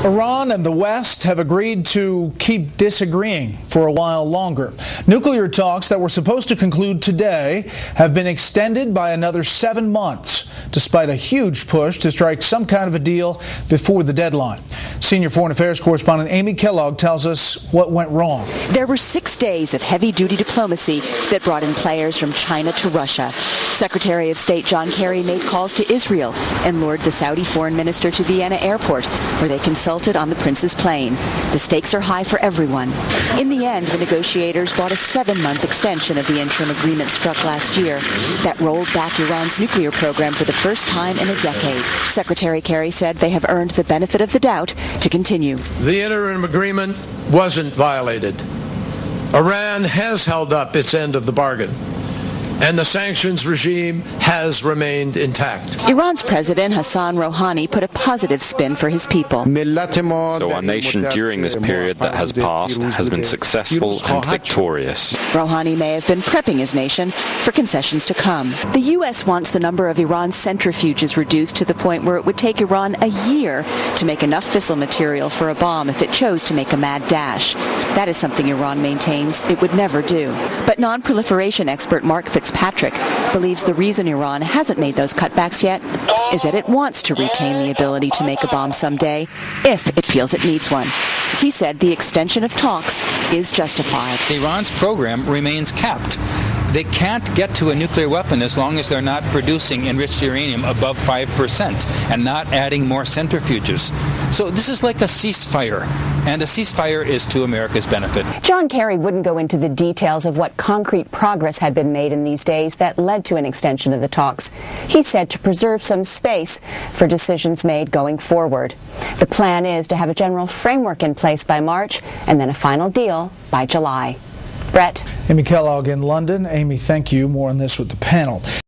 Iran and the West have agreed to keep disagreeing for a while longer. Nuclear talks that were supposed to conclude today have been extended by another 7 months, despite a huge push to strike some kind of a deal before the deadline. Senior foreign affairs correspondent Amy Kellogg tells us what went wrong. There were 6 days of heavy-duty diplomacy that brought in players from China to Russia. Secretary of State John Kerry made calls to Israel and lured the Saudi foreign minister to Vienna airport, where they consulted on the prince's plane. The stakes are high for everyone. In the end, the negotiators bought a 7-month extension of the interim agreement struck last year that rolled back Iran's nuclear program for the first time in a decade. Secretary Kerry said they have earned the benefit of the doubt to continue. The interim agreement wasn't violated. Iran has held up its end of the bargain, and the sanctions regime has remained intact. Iran's President Hassan Rouhani put a positive spin for his people. So our nation during this period that has passed has been successful and victorious. Rouhani may have been prepping his nation for concessions to come. The U.S. wants the number of Iran's centrifuges reduced to the point where it would take Iran a year to make enough fissile material for a bomb if it chose to make a mad dash. That is something Iran maintains it would never do. But non-proliferation expert Mark Fitzpatrick believes the reason Iran hasn't made those cutbacks yet is that it wants to retain the ability to make a bomb someday if it feels it needs one. He said the extension of talks is justified. Iran's program remains capped. They can't get to a nuclear weapon as long as they're not producing enriched uranium above 5% and not adding more centrifuges. So this is like a ceasefire, and a ceasefire is to America's benefit. John Kerry wouldn't go into the details of what concrete progress had been made in these days that led to an extension of the talks. He said to preserve some space for decisions made going forward. The plan is to have a general framework in place by March and then a final deal by July. Brett. Amy Kellogg in London. Amy, thank you. More on this with the panel.